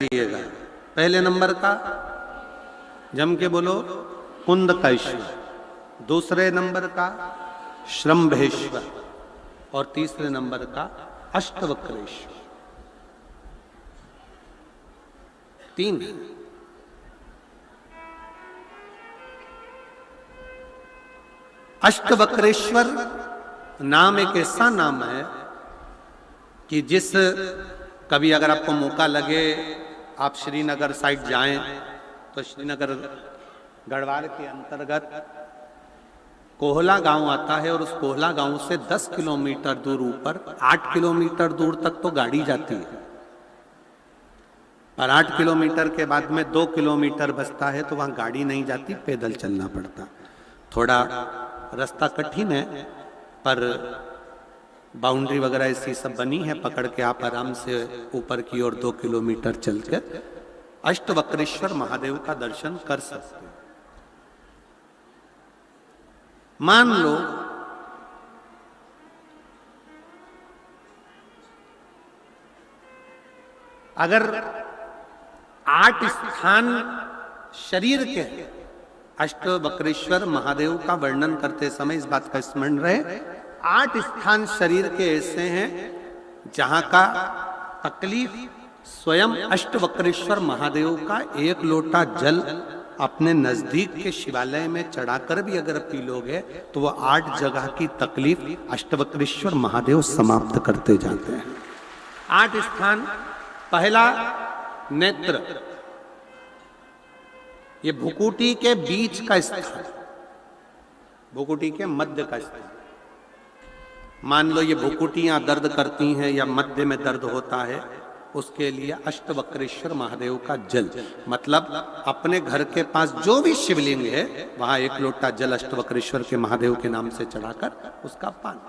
कहिएगा। पहले नंबर का जम के बोलो कुंदकेश्वर, दूसरे नंबर का श्रम्भेश्वर और तीसरे नंबर का अष्टवक्रेश्वर। 3 अष्टवक्रेश्वर नाम एक ऐसा नाम है कि जिस कभी अगर आपको मौका लगे आप श्रीनगर साइड जाएं तो श्रीनगर गढ़वाल के अंतर्गत कोहला गांव आता है और उस कोहला गांव से 10 किलोमीटर दूर ऊपर 8 किलोमीटर दूर तक तो गाड़ी जाती है, पर 8 किलोमीटर के बाद में 2 किलोमीटर बचता है तो वहां गाड़ी नहीं जाती, पैदल चलना पड़ता। थोड़ा रास्ता कठिन है पर बाउंड्री वगैरह ऐसी सब बनी है, पकड़ के आप आराम से ऊपर की ओर 2 किलोमीटर चल के अष्टवक्रेश्वर महादेव का दर्शन कर सकते हैं। मान लो अगर 8 स्थान शरीर के अष्टवक्रेश्वर महादेव का वर्णन करते समय इस बात का स्मरण रहे, 8 स्थान शरीर के ऐसे हैं जहां का तकलीफ स्वयं अष्टवक्रेश्वर महादेव का 1 लोटा जल अपने नजदीक के शिवालय में चढ़ाकर भी अगर पी लोगे तो वो 8 जगह की तकलीफ अष्टवक्रेश्वर महादेव समाप्त करते जाते हैं। 8 स्थान। पहला नेत्र, ये भुकुटी के बीच का स्थान, भुकुटी के मध्य का स्थान। मान लो ये भुकुटियां दर्द करती हैं या मध्य में दर्द होता है, उसके लिए अष्टवक्रेश्वर महादेव का जल, मतलब अपने घर के पास जो भी शिवलिंग है वहां 1 लोटा जल अष्टवक्रेश्वर के महादेव के नाम से चढ़ाकर उसका पान,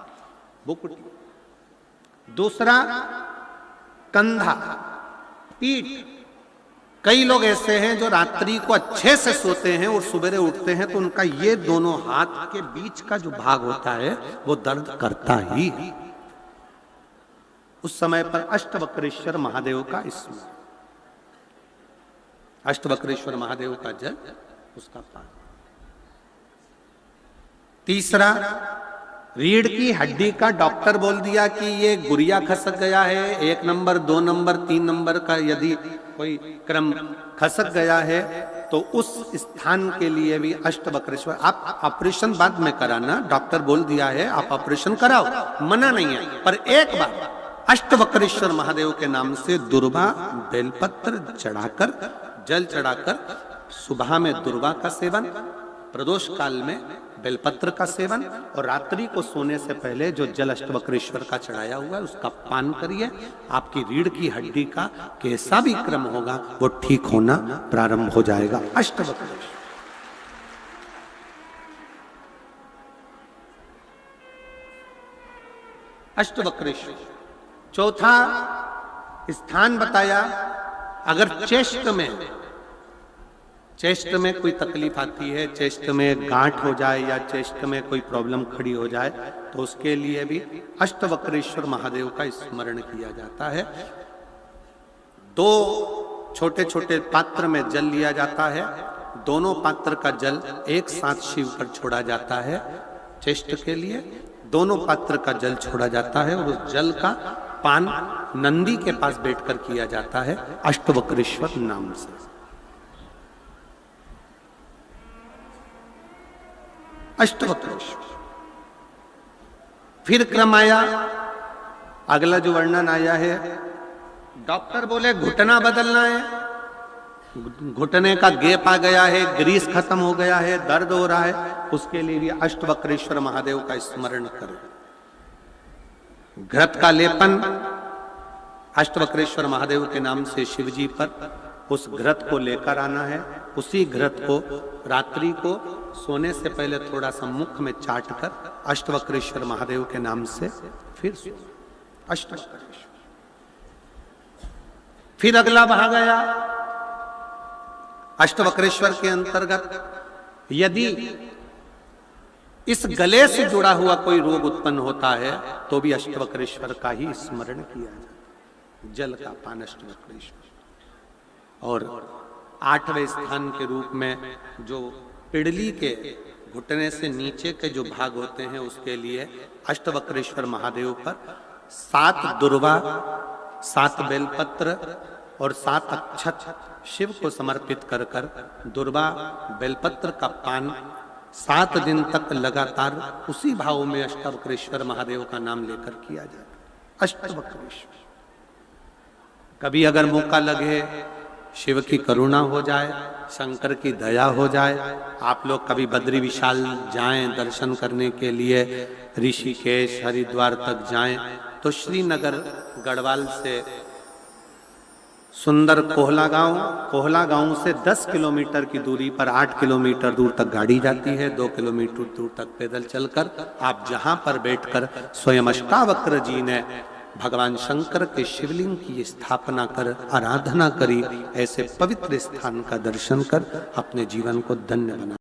भुकुटी। दूसरा कंधा, पीठ। कई लोग ऐसे हैं जो रात्रि को अच्छे से सोते हैं और सुबह उठते हैं तो उनका ये दोनों हाथ के बीच का जो भाग होता है वो दर्द करता ही है। उस समय पर अष्टवक्रेश्वर महादेव का स्मरण, अष्टवक्रेश्वर महादेव का जल, उसका पान। तीसरा, रीढ़ की हड्डी का डॉक्टर बोल दिया कि ये गुरिया खसक गया है, 1 नंबर 2 नंबर 3 नंबर का यदि कोई क्रम खसक गया है तो उस स्थान के लिए भी अष्टवक्रेश्वर। आप ऑपरेशन बाद में कराना, डॉक्टर बोल दिया है आप ऑपरेशन कराओ, मना नहीं है, पर एक बार अष्टवक्रेश्वर महादेव के नाम से दुर्वा बेलपत्र चढ़ाकर, जल चढ़ाकर, सुबह में दुर्वा का सेवन, प्रदोष काल में बेलपत्र का सेवन और रात्रि को सोने से पहले जो जल अष्टवक्रेश्वर का चढ़ाया हुआ है उसका पान करिए। आपकी रीढ़ की हड्डी का कैसा भी क्रम होगा वो ठीक होना प्रारंभ हो जाएगा। अष्टवक्रेश्वर। अष्टवक्रेश्वर। चौथा स्थान बताया, अगर चेस्ट में कोई तकलीफ आती है, चेस्ट में गांठ हो जाए या चेस्ट में कोई प्रॉब्लम खड़ी हो जाए तो उसके लिए भी अष्टवक्रेश्वर महादेव का स्मरण किया जाता है। 2 छोटे छोटे पात्र में जल लिया जाता है, दोनों पात्र का जल एक साथ शिव पर छोड़ा जाता है। चेस्ट के लिए दोनों पात्र का जल छोड़ा जाता है और उस जल का पान नंदी के पास बैठकर किया जाता है अष्टवक्रेश्वर नाम से। अष्टवक्रेश्वर। फिर क्रम आया, अगला जो वर्णन आया है, डॉक्टर बोले घुटना बदलना है, घुटने का गैप आ गया है, ग्रीस खत्म हो गया है, दर्द हो रहा है, उसके लिए भी अष्टवक्रेश्वर महादेव का स्मरण करें। घृत का लेपन अष्टवक्रेश्वर महादेव के नाम से शिवजी पर उस घृत को लेकर आना है। उसी घृत को रात्रि को सोने से पहले थोड़ा सा मुख में चाट कर अष्टवक्रेश्वर महादेव के नाम से फिर अष्टवक्रेश्वर। फिर अगला भाग गया अष्टवक्रेश्वर के अंतर्गत यदि इस गले से जुड़ा हुआ कोई रोग उत्पन्न होता है तो भी अष्टवक्रेश्वर का ही स्मरण किया जाए। जल का पान अष्टवक्रेश्वर। और 8वें स्थान के रूप में जो पिड़ली के घुटने से नीचे के जो भाग होते हैं उसके लिए अष्टवक्रेश्वर महादेव पर 7 दुर्वा, 7 बेलपत्र और 7 अक्षत शिव को समर्पित कर कर दुर्वा बेलपत्र का पान 7 दिन तक लगातार उसी भाव में अष्टवक्रेश्वर महादेव का नाम लेकर किया जाए। अष्टवक्रेश्वर, कभी अगर मौका लगे, शिव की करुणा हो जाए, शंकर की दया हो जाए, आप लोग कभी बद्री विशाल जाएं दर्शन करने के लिए, ऋषिकेश हरिद्वार तक जाएं, तो श्रीनगर गढ़वाल से सुंदर कोहला गांव से 10 किलोमीटर की दूरी पर 8 किलोमीटर दूर तक गाड़ी जाती है, 2 किलोमीटर दूर तक पैदल चलकर आप जहां पर बैठकर स्वयं अष्टावक्र जी ने भगवान शंकर के शिवलिंग की स्थापना कर आराधना करी, ऐसे पवित्र स्थान का दर्शन कर अपने जीवन को धन्य बना।